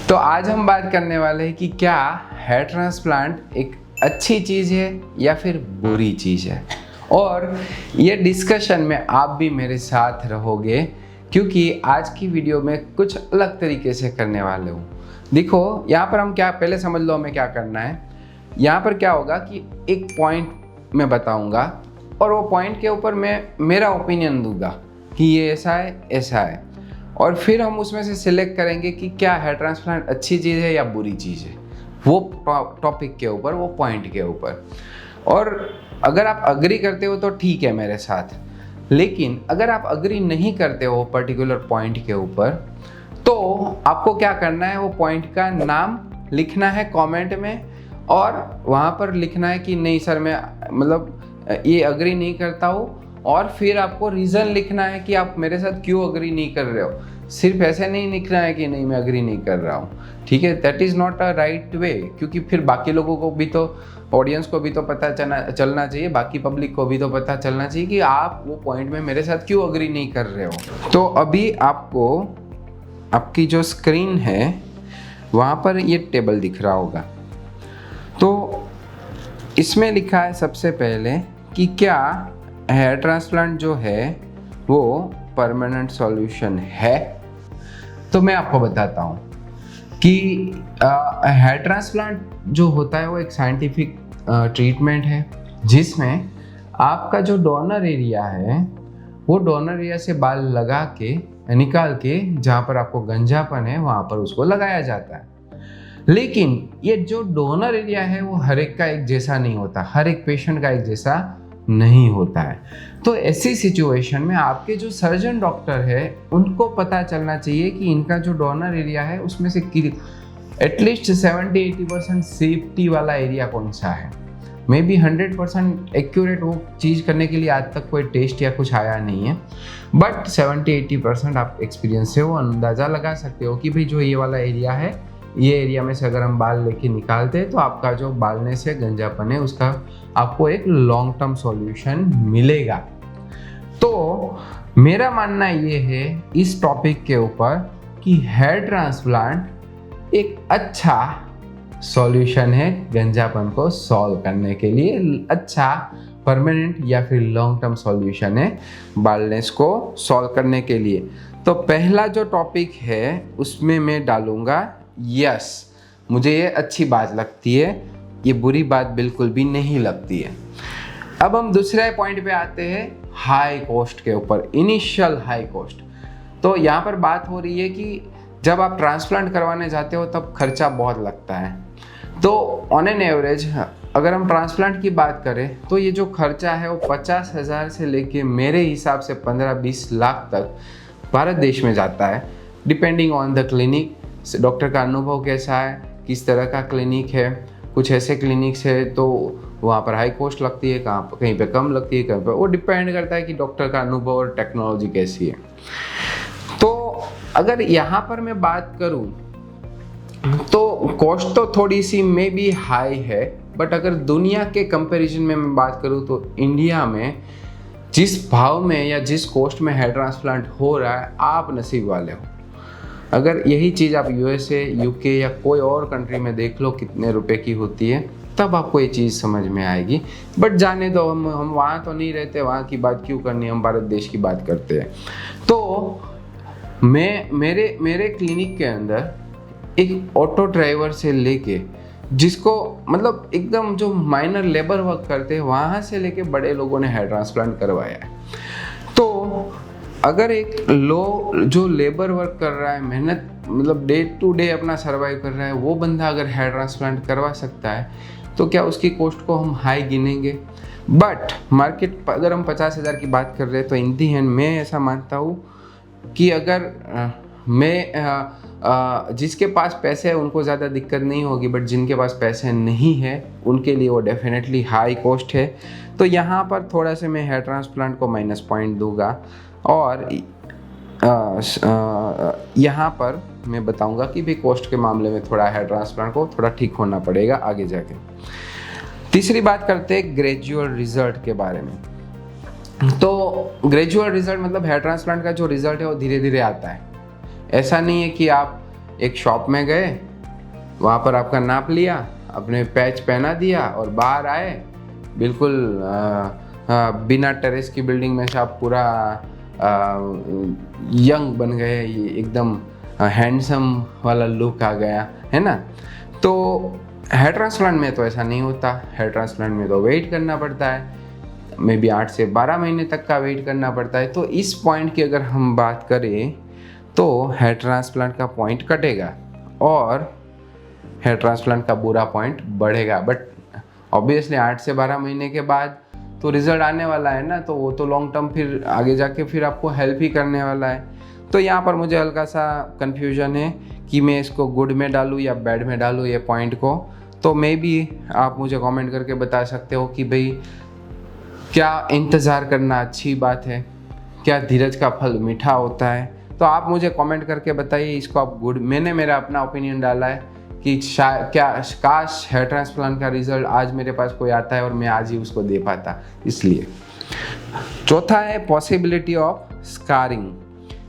तो आज हम बात करने वाले हैं कि क्या हेयर ट्रांसप्लांट एक अच्छी चीज़ है या फिर बुरी चीज़ है। और ये डिस्कशन में आप भी मेरे साथ रहोगे क्योंकि आज की वीडियो में कुछ अलग तरीके से करने वाले हूँ। देखो यहाँ पर हम क्या, पहले समझ लो हमें क्या करना है। यहाँ पर क्या होगा कि एक पॉइंट मैं बताऊँगा और वो पॉइंट के ऊपर मैं मेरा ओपिनियन दूंगा कि ये ऐसा है और फिर हम उसमें से सिलेक्ट करेंगे कि क्या हेयर ट्रांसप्लांट अच्छी चीज़ है या बुरी चीज़ है, वो टॉपिक के ऊपर, वो पॉइंट के ऊपर। और अगर आप अग्री करते हो तो ठीक है मेरे साथ, लेकिन अगर आप अग्री नहीं करते हो पर्टिकुलर पॉइंट के ऊपर तो आपको क्या करना है, वो पॉइंट का नाम लिखना है कमेंट में और वहाँ पर लिखना है कि नहीं सर मैं मतलब ये अग्री नहीं करता हूँ, और फिर आपको रीज़न लिखना है कि आप मेरे साथ क्यों अग्री नहीं कर रहे हो। सिर्फ ऐसे नहीं लिखना है कि नहीं मैं अग्री नहीं कर रहा हूँ, ठीक है। That is not a right way, क्योंकि फिर बाकी लोगों को भी तो, ऑडियंस को भी तो पता चलना चाहिए, बाकी पब्लिक को भी तो पता चलना चाहिए कि आप वो पॉइंट में मेरे साथ क्यों अग्री नहीं कर रहे हो। तो अभी आपको आपकी जो स्क्रीन है वहाँ पर ये टेबल दिख रहा होगा। तो इसमें लिखा है सबसे पहले कि क्या हेयर ट्रांसप्लांट जो है वो परमानेंट सॉल्यूशन है। तो मैं आपको बताता हूँ कि हेयर ट्रांसप्लांट जो होता है वो एक साइंटिफिक ट्रीटमेंट है जिसमें आपका जो डोनर एरिया है वो डोनर एरिया से बाल लगा के निकाल के जहाँ पर आपको गंजापन है वहाँ पर उसको लगाया जाता है। लेकिन ये जो डोनर एरिया है वो हर एक का एक जैसा नहीं होता, हर एक पेशेंट का एक जैसा नहीं होता है। तो ऐसी सिचुएशन में आपके जो सर्जन डॉक्टर है उनको पता चलना चाहिए कि इनका जो डोनर एरिया है उसमें से एटलीस्ट 70-80% सेफ्टी वाला एरिया कौन सा है। मे बी 100% एक्यूरेट वो चीज़ करने के लिए आज तक कोई टेस्ट या कुछ आया नहीं है, बट 70-80% आप एक्सपीरियंस से वो अंदाज़ा लगा सकते हो कि भाई जो ये वाला एरिया है, ये एरिया में से अगर हम बाल लेके निकालते हैं तो आपका जो बालने से गंजापन है उसका आपको एक लॉन्ग टर्म सॉल्यूशन मिलेगा। तो मेरा मानना ये है इस टॉपिक के ऊपर कि हेयर ट्रांसप्लांट एक अच्छा सॉल्यूशन है गंजापन को सॉल्व करने के लिए, अच्छा परमानेंट या फिर लॉन्ग टर्म सॉल्यूशन है बालनेस को सॉल्व करने के लिए। तो पहला जो टॉपिक है उसमें मैं डालूंगा यस, मुझे ये अच्छी बात लगती है, ये बुरी बात बिल्कुल भी नहीं लगती है। अब हम दूसरे पॉइंट पे आते हैं हाई कॉस्ट के ऊपर, इनिशियल हाई कॉस्ट। तो यहाँ पर बात हो रही है कि जब आप ट्रांसप्लांट करवाने जाते हो तब खर्चा बहुत लगता है। तो ऑन एन एवरेज अगर हम ट्रांसप्लांट की बात करें तो ये जो खर्चा है वो 50,000 से लेके मेरे हिसाब से 15-20 लाख तक भारत देश में जाता है, depending on the clinic. Doctor का अनुभव कैसा है, किस तरह का क्लिनिक है। कुछ ऐसे क्लिनिक्स है तो वहाँ पर हाई कॉस्ट लगती है, कहीं पे कम लगती है, कहीं पे, वो डिपेंड करता है कि डॉक्टर का अनुभव और टेक्नोलॉजी कैसी है। तो अगर यहाँ पर मैं बात करूँ तो कॉस्ट तो थोड़ी सी मे बी हाई है, बट अगर दुनिया के कंपैरिजन में मैं बात करूँ तो इंडिया में जिस भाव में या जिस कॉस्ट में हेयर ट्रांसप्लांट हो रहा है, आप नसीब वाले हो। अगर यही चीज़ आप यूएसए, यूके या कोई और कंट्री में देख लो कितने रुपए की होती है, तब आपको ये चीज़ समझ में आएगी। बट जाने दो, हम वहाँ तो नहीं रहते, वहाँ की बात क्यों करनी, हम भारत देश की बात करते हैं। तो मेरे क्लिनिक के अंदर एक ऑटो ड्राइवर से लेके जिसको मतलब एकदम जो माइनर लेबर वर्क करते हैं वहाँ से लेके बड़े लोगों ने हेयर ट्रांसप्लांट करवाया है। तो अगर एक जो लेबर वर्क कर रहा है, मेहनत मतलब डे टू डे अपना सर्वाइव कर रहा है, वो बंदा अगर हेयर ट्रांसप्लांट करवा सकता है तो क्या उसकी कॉस्ट को हम हाई गिनेंगे। बट मार्केट अगर हम 50,000 की बात कर रहे हैं तो इन दी हैंड मैं ऐसा मानता हूँ कि अगर जिसके पास पैसे है उनको ज़्यादा दिक्कत नहीं होगी, बट जिनके पास पैसे नहीं है उनके लिए वो डेफिनेटली हाई कॉस्ट है। तो यहाँ पर थोड़ा सा मैं हेयर ट्रांसप्लांट को माइनस पॉइंट दूंगा और यहाँ पर मैं बताऊंगा कि भी कॉस्ट के मामले में थोड़ा हेयर ट्रांसप्लांट को थोड़ा ठीक होना पड़ेगा आगे जाके। तीसरी बात करते हैं ग्रेजुअल रिजल्ट के बारे में। तो ग्रेजुअल रिजल्ट मतलब हेयर ट्रांसप्लांट का जो रिजल्ट है वो धीरे धीरे आता है। ऐसा नहीं है कि आप एक शॉप में गए, वहाँ पर आपका नाप लिया, अपने पैच पहना दिया और बाहर आए, बिल्कुल बिना टेरेस की बिल्डिंग में से आप पूरा यंग बन गए, एकदम हैंडसम वाला लुक आ गया, है ना। तो हेयर ट्रांसप्लांट में तो ऐसा नहीं होता। हेयर ट्रांसप्लांट में तो वेट करना पड़ता है, मे बी 8 से 12 महीने तक का वेट करना पड़ता है। तो इस पॉइंट की अगर हम बात करें तो हेयर ट्रांसप्लांट का पॉइंट कटेगा और हेयर ट्रांसप्लांट का बुरा पॉइंट बढ़ेगा। बट ऑब्वियसली 8 से 12 महीने के बाद तो रिजल्ट आने वाला है ना, तो वो तो लॉन्ग टर्म फिर आगे जाके फिर आपको हेल्प ही करने वाला है। तो यहाँ पर मुझे हल्का सा कन्फ्यूजन है कि मैं इसको गुड में डालूँ या बैड में डालूँ ये पॉइंट को। तो मे बी आप मुझे कमेंट करके बता सकते हो कि भाई क्या इंतज़ार करना अच्छी बात है, क्या धीरज का फल मीठा होता है। तो आप मुझे कमेंट करके बताइए इसको आप गुड। मैंने मेरा अपना ओपिनियन डाला है कि क्या काश हेयर ट्रांसप्लांट का रिजल्ट आज मेरे पास कोई आता है और मैं आज ही उसको दे पाता। इसलिए चौथा है पॉसिबिलिटी ऑफ स्कारिंग,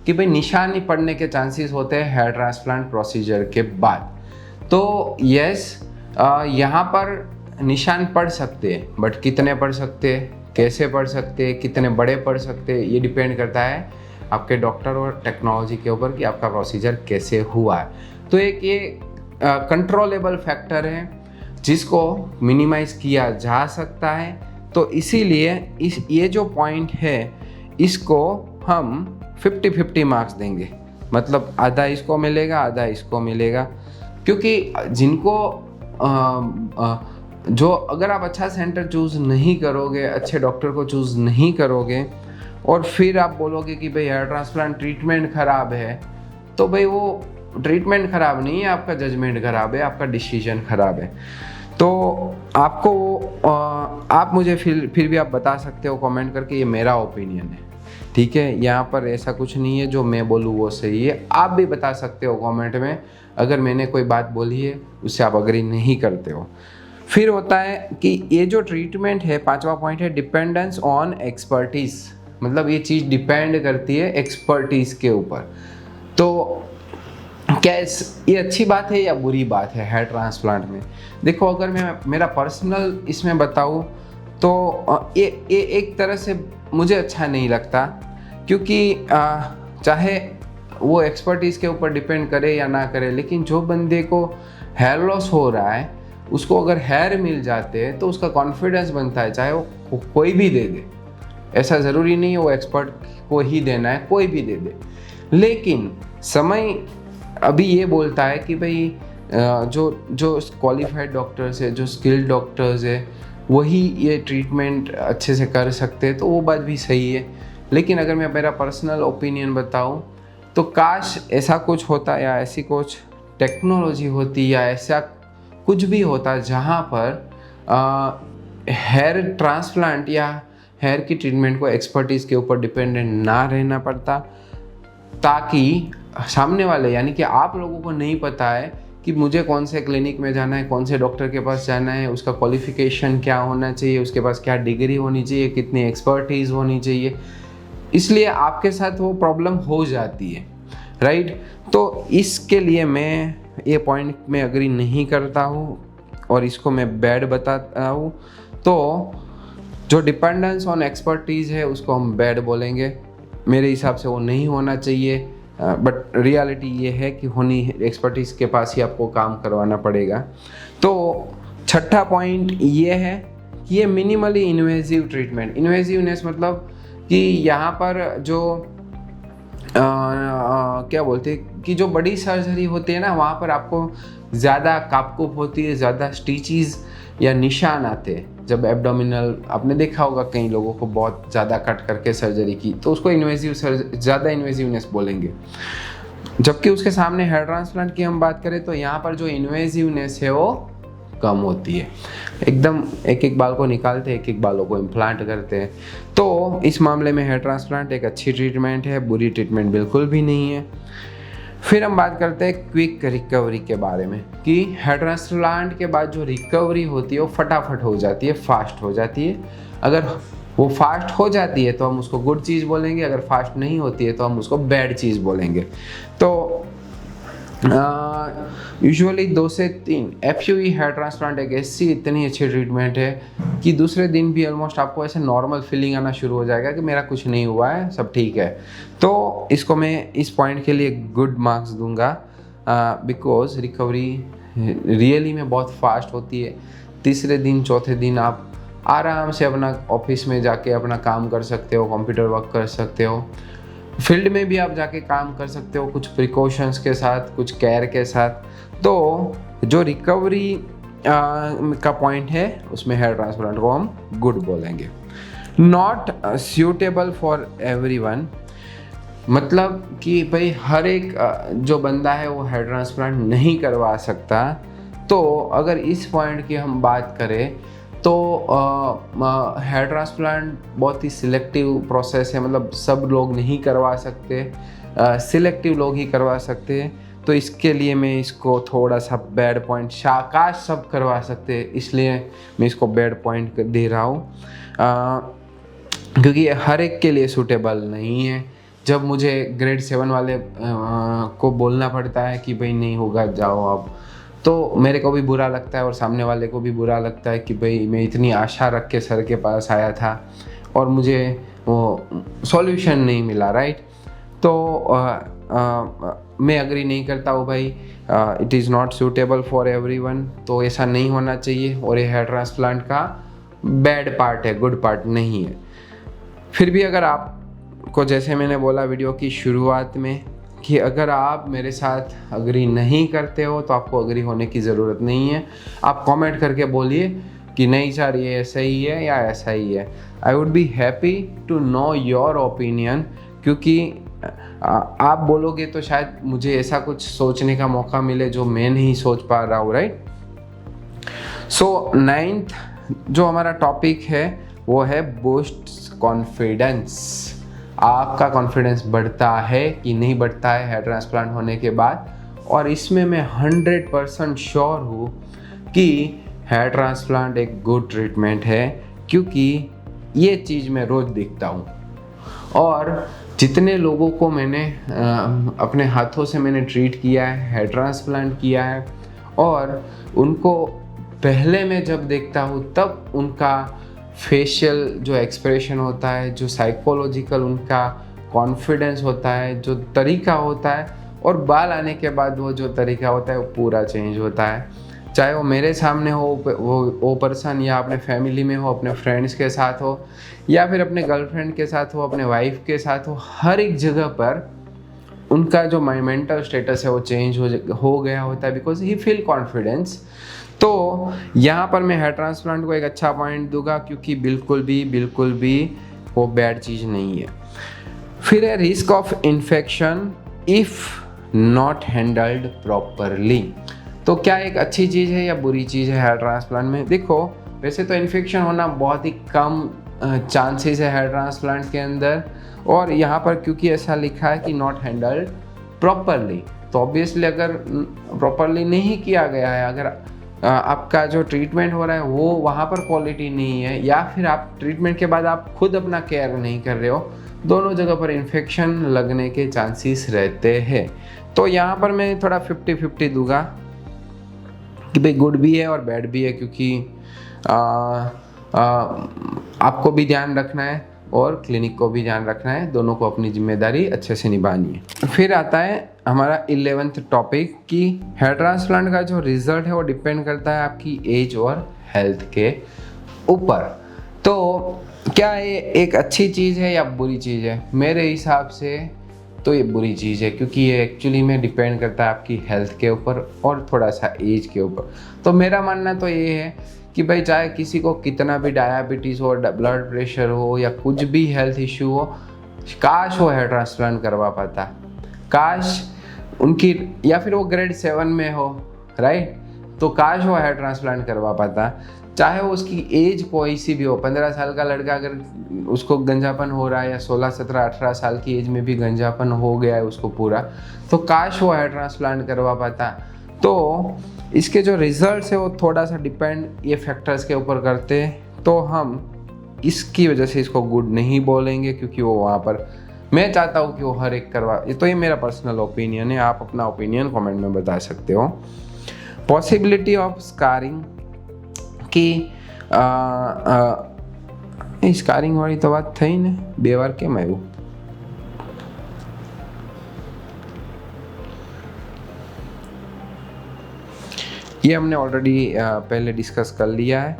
कि भाई निशान पड़ने के चांसेस होते हैं हेयर ट्रांसप्लांट प्रोसीजर के बाद। तो यस, यहाँ पर निशान पड़ सकते हैं, बट कितने पड़ सकते हैं, कैसे पड़ सकते हैं, कितने बड़े पड़ सकते हैं, ये डिपेंड करता है आपके डॉक्टर और टेक्नोलॉजी के ऊपर कि आपका प्रोसीजर कैसे हुआ है। तो एक ये कंट्रोलेबल फैक्टर है जिसको मिनिमाइज किया जा सकता है। तो इसीलिए ये जो पॉइंट है इसको हम 50-50 मार्क्स देंगे, मतलब आधा इसको मिलेगा आधा इसको मिलेगा। क्योंकि जिनको जो अगर आप अच्छा सेंटर चूज़ नहीं करोगे, अच्छे डॉक्टर को चूज़ नहीं करोगे और फिर आप बोलोगे कि भाई हेयर ट्रांसप्लांट ट्रीटमेंट ख़राब है, तो भाई वो ट्रीटमेंट ख़राब नहीं है, आपका जजमेंट ख़राब है, आपका डिसीजन ख़राब है। तो आपको आप मुझे फिर भी आप बता सकते हो कमेंट करके, ये मेरा ओपिनियन है, ठीक है। यहाँ पर ऐसा कुछ नहीं है जो मैं बोलूँ वो सही है। आप भी बता सकते हो कमेंट में अगर मैंने कोई बात बोली है उससे आप अग्री नहीं करते हो। फिर होता है कि ये जो ट्रीटमेंट है, 5वां पॉइंट है डिपेंडेंस ऑन एक्सपर्टीज़, मतलब ये चीज़ डिपेंड करती है एक्सपर्टीज़ के ऊपर। तो क्या ये अच्छी बात है या बुरी बात है हेयर ट्रांसप्लांट में? देखो, अगर मैं मेरा पर्सनल इसमें बताऊँ तो ये एक तरह से मुझे अच्छा नहीं लगता, क्योंकि चाहे वो एक्सपर्टीज़ के ऊपर डिपेंड करे या ना करे, लेकिन जो बंदे को हेयर लॉस हो रहा है उसको अगर हेयर मिल जाते हैं तो उसका कॉन्फिडेंस बनता है, चाहे वो कोई भी दे दे। ऐसा ज़रूरी नहीं है वो एक्सपर्ट को ही देना है, कोई भी दे दे। लेकिन समय अभी ये बोलता है कि भाई जो क्वालिफाइड डॉक्टर्स है, जो स्किल्ड डॉक्टर्स है, वही ये ट्रीटमेंट अच्छे से कर सकते हैं। तो वो बात भी सही है। लेकिन अगर मैं मेरा पर्सनल ओपिनियन बताऊं तो काश ऐसा कुछ होता या ऐसी कुछ टेक्नोलॉजी होती या ऐसा कुछ भी होता जहां पर हेयर ट्रांसप्लांट या हेयर की ट्रीटमेंट को एक्सपर्टीज़ के ऊपर डिपेंडेंट ना रहना पड़ता, ताकि सामने वाले यानी कि आप लोगों को नहीं पता है कि मुझे कौन से क्लिनिक में जाना है, कौन से डॉक्टर के पास जाना है, उसका क्वालिफिकेशन क्या होना चाहिए, उसके पास क्या डिग्री होनी चाहिए, कितनी एक्सपर्टीज़ होनी चाहिए। इसलिए आपके साथ वो प्रॉब्लम हो जाती है, राइट। तो इसके लिए मैं ये पॉइंट में अग्री नहीं करता हूँ और इसको मैं बैड बताता हूँ। तो जो डिपेंडेंस ऑन एक्सपर्टीज़ है उसको हम बैड बोलेंगे। मेरे हिसाब से वो नहीं होना चाहिए, बट रियलिटी ये है कि होनी एक्सपर्टीज़ के पास ही आपको काम करवाना पड़ेगा। तो छठा पॉइंट ये है कि ये मिनिमली इन्वेजिव ट्रीटमेंट। इन्वेजिवनेस मतलब कि यहाँ पर जो क्या बोलते हैं कि जो बड़ी सर्जरी होती है ना, वहाँ पर आपको ज़्यादा कापकुप होती है, ज़्यादा स्टिचेस या निशान आते हैं। जब एब्डोमिनल आपने देखा होगा कई लोगों को बहुत ज़्यादा कट करके सर्जरी की, तो उसको ज़्यादा इन्वेजिवनेस बोलेंगे। जबकि उसके सामने हेयर ट्रांसप्लांट की हम बात करें तो यहाँ पर जो इन्वेजिवनेस है वो कम होती है। एकदम एक बाल को निकालते हैं, एक बालों को इम्प्लांट करते हैं। तो इस मामले में हेयर ट्रांसप्लांट एक अच्छी ट्रीटमेंट है, बुरी ट्रीटमेंट बिल्कुल भी नहीं है। फिर हम बात करते हैं क्विक रिकवरी के बारे में कि हेयर ट्रांसप्लांट के बाद जो रिकवरी होती है वो फटाफट हो जाती है, फास्ट हो जाती है। अगर वो फास्ट हो जाती है तो हम उसको गुड चीज़ बोलेंगे, अगर फास्ट नहीं होती है तो हम उसको बैड चीज़ बोलेंगे। तो यूजुअली 2 से 3 FUE हेयर ट्रांसप्लांट एक ऐसी इतनी अच्छी ट्रीटमेंट है कि दूसरे दिन भी ऑलमोस्ट आपको ऐसे नॉर्मल फीलिंग आना शुरू हो जाएगा कि मेरा कुछ नहीं हुआ है, सब ठीक है। तो इसको मैं इस पॉइंट के लिए गुड मार्क्स दूंगा, बिकॉज रिकवरी रियली में बहुत फास्ट होती है। तीसरे दिन चौथे दिन आप आराम से अपना ऑफिस में जाके अपना काम कर सकते हो, कंप्यूटर वर्क कर सकते हो, फील्ड में भी आप जाके काम कर सकते हो, कुछ प्रिकॉशंस के साथ, कुछ केयर के साथ। तो जो रिकवरी का पॉइंट है उसमें हेयर ट्रांसप्लांट को हम गुड बोलेंगे। नॉट सूटेबल फॉर एवरीवन, मतलब कि भाई हर एक जो बंदा है वो हेयर ट्रांसप्लांट नहीं करवा सकता। तो अगर इस पॉइंट की हम बात करें तो हेयर ट्रांसप्लांट बहुत ही सिलेक्टिव प्रोसेस है, मतलब सब लोग नहीं करवा सकते, सिलेक्टिव लोग ही करवा सकते हैं। तो इसके लिए मैं इसको थोड़ा सा बैड पॉइंट, काश सब करवा सकते, इसलिए मैं इसको बैड पॉइंट दे रहा हूँ, क्योंकि हर एक के लिए सूटेबल नहीं है। जब मुझे ग्रेड 7 वाले को बोलना पड़ता है कि भाई नहीं होगा जाओ आप, तो मेरे को भी बुरा लगता है और सामने वाले को भी बुरा लगता है कि भाई मैं इतनी आशा रख के सर के पास आया था और मुझे वो सॉल्यूशन नहीं मिला, राइट। तो मैं एग्री नहीं करता हूँ भाई, it is not suitable for everyone, तो ऐसा नहीं होना चाहिए। और ये हेयर ट्रांसप्लांट का बैड पार्ट है, गुड पार्ट नहीं है। फिर भी अगर आपको, जैसे मैंने बोला वीडियो की शुरुआत में, कि अगर आप मेरे साथ अग्री नहीं करते हो तो आपको अग्री होने की ज़रूरत नहीं है। आप कमेंट करके बोलिए कि नहीं सर ये ऐसा ही है या ऐसा ही है। I would be happy to know your opinion, क्योंकि आप बोलोगे तो शायद मुझे ऐसा कुछ सोचने का मौका मिले जो मैं नहीं सोच पा रहा हूँ, राइट। सो 9th जो हमारा टॉपिक है वो है बूस्ट कॉन्फिडेंस। आपका कॉन्फिडेंस बढ़ता है कि नहीं बढ़ता है हेयर ट्रांसप्लांट होने के बाद। और इसमें मैं 100% श्योर हूँ कि हेयर ट्रांसप्लांट एक गुड ट्रीटमेंट है, क्योंकि ये चीज़ मैं रोज़ देखता हूँ। और जितने लोगों को मैंने अपने हाथों से मैंने ट्रीट किया है, हेयर ट्रांसप्लांट किया है, और उनको पहले मैं जब देखता हूँ तब उनका फेशियल जो एक्सप्रेशन होता है, जो साइकोलॉजिकल उनका कॉन्फिडेंस होता है, जो तरीका होता है, और बाल आने के बाद वो जो तरीका होता है वो पूरा चेंज होता है। चाहे वो मेरे सामने हो, वो पर्सन, या अपने फैमिली में हो, अपने फ्रेंड्स के साथ हो, या फिर अपने गर्लफ्रेंड के साथ हो, अपने वाइफ के साथ हो, हर एक जगह पर उनका जो मेंटल स्टेटस है वो चेंज हो गया होता है, बिकॉज ही फील कॉन्फिडेंस। तो यहाँ पर मैं हेयर ट्रांसप्लांट को एक अच्छा पॉइंट दूंगा, क्योंकि बिल्कुल भी वो बैड चीज़ नहीं है। फिर है risk of infection if not handled properly. तो क्या एक अच्छी चीज़ है या बुरी चीज़ है हेयर ट्रांसप्लांट में? देखो, वैसे तो इन्फेक्शन होना बहुत ही कम चांसेस है हेयर ट्रांसप्लांट के अंदर, और यहाँ पर क्योंकि ऐसा लिखा है कि नॉट हैंडल्ड प्रॉपरली, तो ऑब्वियसली अगर प्रॉपरली नहीं किया गया है, अगर आपका जो ट्रीटमेंट हो रहा है वो वहाँ पर क्वालिटी नहीं है, या फिर आप ट्रीटमेंट के बाद आप खुद अपना केयर नहीं कर रहे हो, दोनों जगह पर इन्फेक्शन लगने के चांसेस रहते हैं। तो यहाँ पर मैं थोड़ा 50-50 दूंगा कि भाई गुड भी है और बैड भी है, क्योंकि आपको भी ध्यान रखना है और क्लिनिक को भी ध्यान रखना है, दोनों को अपनी जिम्मेदारी अच्छे से निभानी है। फिर आता है हमारा 11th टॉपिक कि हेयर ट्रांसप्लांट का जो रिजल्ट है वो डिपेंड करता है आपकी एज और हेल्थ के ऊपर। तो क्या ये एक अच्छी चीज़ है या बुरी चीज़ है? मेरे हिसाब से तो ये बुरी चीज़ है, क्योंकि ये एक्चुअली में डिपेंड करता है आपकी हेल्थ के ऊपर और थोड़ा सा एज के ऊपर। तो मेरा मानना तो ये है कि भाई चाहे किसी को कितना भी डायबिटीज़ हो, ब्लड प्रेशर हो, या कुछ भी हेल्थ इश्यू हो, काश वो हेयर ट्रांसप्लांट करवा पाता, काश उनकी, या फिर वो ग्रेड 7 में हो, राइट, तो काश वो हेयर ट्रांसप्लांट करवा पाता। चाहे वो उसकी एज कोई सी भी हो, 15 साल का लड़का अगर उसको गंजापन हो रहा है, या 16, 17, 18 साल की एज में भी गंजापन हो गया है उसको पूरा, तो काश वो हेयर ट्रांसप्लांट करवा पाता। तो इसके जो रिजल्ट्स है वो थोड़ा सा डिपेंड ये फैक्टर्स के ऊपर करते हैं, तो हम इसकी वजह से इसको गुड नहीं बोलेंगे, क्योंकि वो वहाँ पर मैं चाहता हूँ कि वो हर एक करवा, ये मेरा पर्सनल ओपिनियन है, आप अपना ओपिनियन कमेंट में बता सकते हो। पॉसिबिलिटी ऑफ स्कारिंग कि स्कारिंग वाली तो बात થઈ ને, 2 વાર કેમ આવ્યું? ये हमने ऑलरेडी पहले डिस्कस कर लिया है,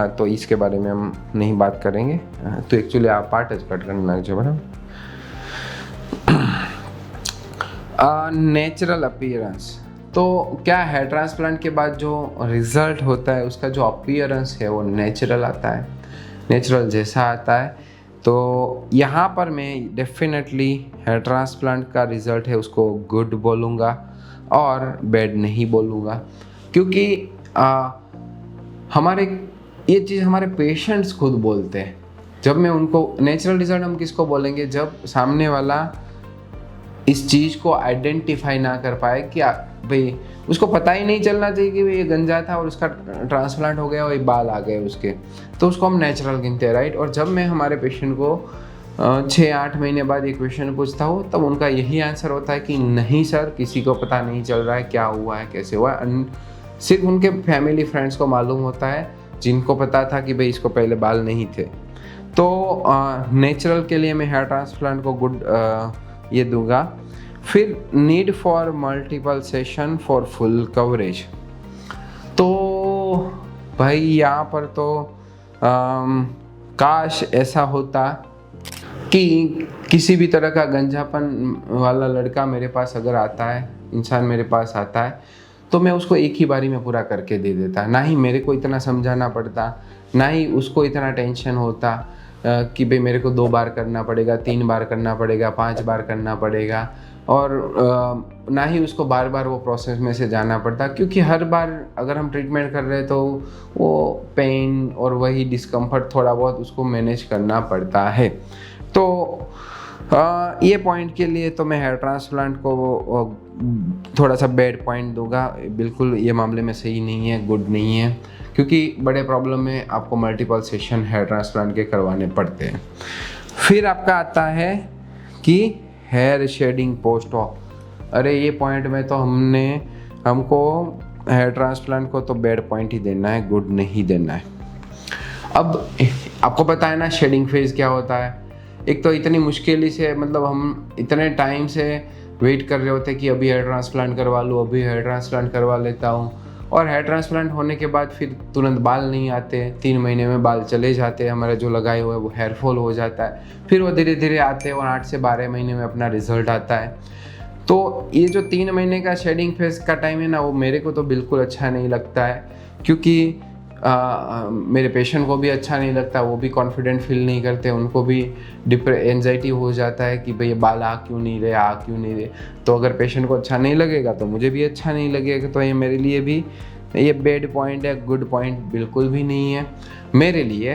तो इसके बारे में हम नहीं बात करेंगे। तो एक्चुअली आप पार्ट ज कट करना लगो बराबर। नेचुरल अपीयरेंस, तो क्या हेयर ट्रांसप्लांट के बाद जो रिजल्ट होता है उसका जो अपीयरेंस है वो नेचुरल आता है, नेचुरल जैसा आता है। तो यहाँ पर मैं डेफिनेटली हेयर ट्रांसप्लांट का रिज़ल्ट है उसको गुड बोलूँगा और बैड नहीं बोलूँगा, क्योंकि हमारे ये चीज़ हमारे पेशेंट्स खुद बोलते हैं। जब मैं उनको नेचुरल रिज़ल्ट हम किसको बोलेंगे, जब सामने वाला इस चीज़ को आइडेंटिफाई ना कर पाए कि भाई उसको पता ही नहीं चलना चाहिए कि ये गंजा था और उसका ट्रांसप्लांट हो गया और ये बाल आ गए उसके, तो उसको हम नेचुरल गिनते हैं, राइट। और जब मैं हमारे पेशेंट को 6-8 महीने बाद एक क्वेश्चन पूछता हूँ तब उनका यही आंसर होता है कि नहीं सर, किसी को पता नहीं चल रहा है क्या हुआ है, कैसे हुआ है। सिर्फ उनके फैमिली फ्रेंड्स को मालूम होता है जिनको पता था कि भाई इसको पहले बाल नहीं थे। तो नेचुरल के लिए मैं हेयर ट्रांसप्लांट को गुड ये दूंगा। फिर need for multiple session for full coverage, तो भाई यहाँ पर तो काश ऐसा होता कि किसी भी तरह का गंजापन वाला लड़का मेरे पास अगर आता है, इंसान मेरे पास आता है, तो मैं उसको एक ही बारी में पूरा करके दे देता। ना ही मेरे को इतना समझाना पड़ता, ना ही उसको इतना टेंशन होता कि भाई मेरे को 2 बार करना पड़ेगा, 3 बार करना पड़ेगा, 5 बार करना पड़ेगा, और ना ही उसको बार बार वो प्रोसेस में से जाना पड़ता, क्योंकि हर बार अगर हम ट्रीटमेंट कर रहे हैं तो वो पेन और वही डिस्कम्फर्ट थोड़ा बहुत उसको मैनेज करना पड़ता है। तो ये पॉइंट के लिए तो मैं हेयर ट्रांसप्लांट को थोड़ा सा बैड पॉइंट दूंगा, बिल्कुल ये मामले में सही नहीं है, गुड नहीं है, क्योंकि बड़े प्रॉब्लम में आपको मल्टीपल सेशन हेयर ट्रांसप्लांट के करवाने पड़ते हैं। फिर आपका आता है कि हेयर शेडिंग पोस्ट ऑप। अरे ये पॉइंट में तो हमको हेयर ट्रांसप्लांट को तो बैड पॉइंट ही देना है, गुड नहीं देना है। अब आपको पता है ना शेडिंग फेज क्या होता है। एक तो इतनी मुश्किल से, मतलब हम इतने टाइम से वेट कर रहे होते कि अभी हेयर ट्रांसप्लांट करवा लूँ, अभी हेयर ट्रांसप्लांट करवा लेता हूँ, और हेयर ट्रांसप्लांट होने के बाद फिर तुरंत बाल नहीं आते, 3 महीने में बाल चले जाते हैं, हमारा जो लगाए हुए वो हेयर फॉल हो जाता है, फिर वो धीरे धीरे आते हैं और 8 से 12 महीने में अपना रिजल्ट आता है। तो ये जो 3 महीने का शेडिंग फेज का टाइम है ना, वो मेरे को तो बिल्कुल अच्छा नहीं लगता है, क्योंकि मेरे पेशेंट को भी अच्छा नहीं लगता, वो भी कॉन्फिडेंट फील नहीं करते, उनको भी एंजाइटी हो जाता है कि भाई बाल आ क्यों नहीं रहे। तो अगर पेशेंट को अच्छा नहीं लगेगा तो मुझे भी अच्छा नहीं लगेगा, तो ये मेरे लिए भी ये बैड पॉइंट है, गुड पॉइंट बिल्कुल भी नहीं है मेरे लिए।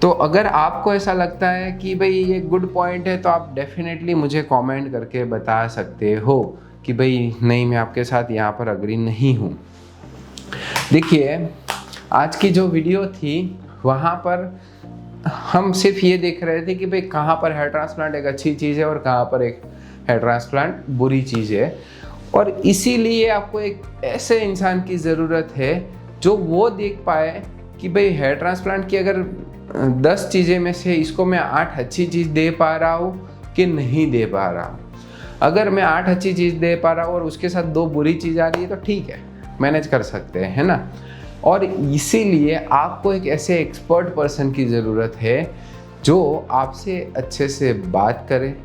तो अगर आपको ऐसा लगता है कि भाई ये गुड पॉइंट है तो आप डेफिनेटली मुझे कमेंट करके बता सकते हो कि भाई नहीं, मैं आपके साथ यहाँ पर अग्री नहीं हूँ। देखिए आज की जो वीडियो थी वहाँ पर हम सिर्फ ये देख रहे थे कि भाई कहाँ पर हेयर ट्रांसप्लांट एक अच्छी चीज़ है और कहाँ पर एक हेयर ट्रांसप्लांट बुरी चीज़ है, और इसीलिए आपको एक ऐसे इंसान की ज़रूरत है जो वो देख पाए कि भाई हेयर ट्रांसप्लांट की अगर 10 चीज़ें में से इसको मैं 8 अच्छी चीज़ दे पा रहा हूँ कि नहीं दे पा रहा हूँ। अगर मैं 8 अच्छी चीज़ दे पा रहा हूँ और उसके साथ 2 बुरी चीज़ आ रही है तो ठीक है, मैनेज कर सकते हैं, है ना। और इसीलिए आपको एक ऐसे एक्सपर्ट पर्सन की ज़रूरत है जो आपसे अच्छे से बात करे,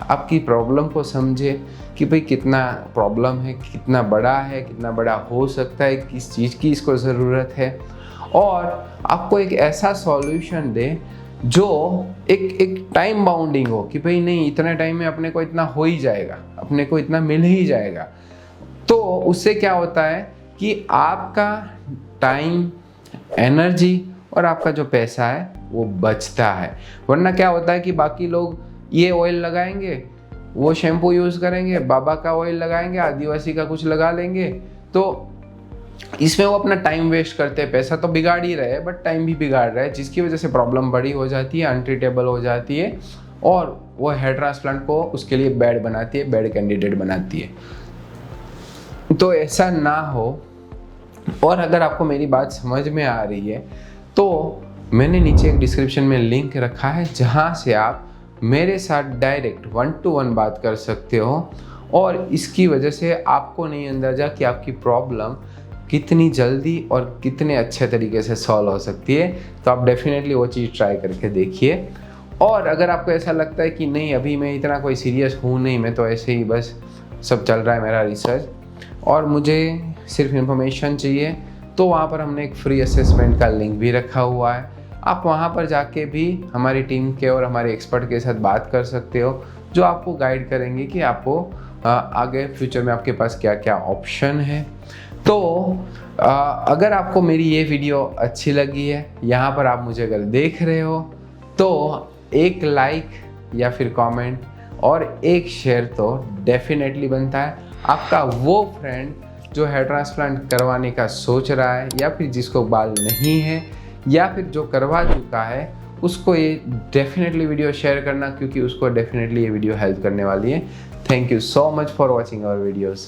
आपकी प्रॉब्लम को समझे कि भाई कितना प्रॉब्लम है, कितना बड़ा है, कितना बड़ा हो सकता है, किस चीज़ की इसको ज़रूरत है, और आपको एक ऐसा सॉल्यूशन दे जो एक टाइम बाउंडिंग हो कि भाई नहीं, इतने टाइम में अपने को इतना हो ही जाएगा, अपने को इतना मिल ही जाएगा। तो उससे क्या होता है कि आपका टाइम, एनर्जी और आपका जो पैसा है वो बचता है। वरना क्या होता है कि बाकी लोग ये ऑयल लगाएंगे, वो शैम्पू यूज़ करेंगे, बाबा का ऑयल लगाएंगे, आदिवासी का कुछ लगा लेंगे, तो इसमें वो अपना टाइम वेस्ट करते हैं। पैसा तो बिगाड़ ही रहे हैं बट टाइम भी बिगाड़ रहे हैं, जिसकी वजह से प्रॉब्लम बड़ी हो जाती है, अनट्रीटेबल हो जाती है, और वो हेयर ट्रांसप्लांट को उसके लिए बेड बनाती है, बेड कैंडिडेट बनाती है। तो ऐसा ना हो। और अगर आपको मेरी बात समझ में आ रही है तो मैंने नीचे एक डिस्क्रिप्शन में लिंक रखा है जहाँ से आप मेरे साथ डायरेक्ट 1-to-1 बात कर सकते हो, और इसकी वजह से आपको नहीं अंदाज़ा कि आपकी प्रॉब्लम कितनी जल्दी और कितने अच्छे तरीके से सॉल्व हो सकती है। तो आप डेफिनेटली वो चीज़ ट्राई करके देखिए। और अगर आपको ऐसा लगता है कि नहीं अभी मैं इतना कोई सीरियस हूँ नहीं, मैं तो ऐसे ही बस सब चल रहा है मेरा रिसर्च और मुझे सिर्फ इन्फॉर्मेशन चाहिए, तो वहाँ पर हमने एक फ्री असेसमेंट का लिंक भी रखा हुआ है। आप वहाँ पर जाके भी हमारी टीम के और हमारे एक्सपर्ट के साथ बात कर सकते हो, जो आपको गाइड करेंगे कि आपको आगे फ्यूचर में आपके पास क्या क्या ऑप्शन है। तो अगर आपको मेरी ये वीडियो अच्छी लगी है, यहाँ पर आप मुझे अगर देख रहे हो, तो एक लाइक या फिर कमेंट और एक शेयर तो डेफिनेटली बनता है। आपका वो फ्रेंड जो हेयर ट्रांसप्लांट करवाने का सोच रहा है, या फिर जिसको बाल नहीं है, या फिर जो करवा चुका है, उसको ये डेफिनेटली वीडियो शेयर करना, क्योंकि उसको डेफिनेटली ये वीडियो हेल्प करने वाली है। Thank you so much for watching our videos.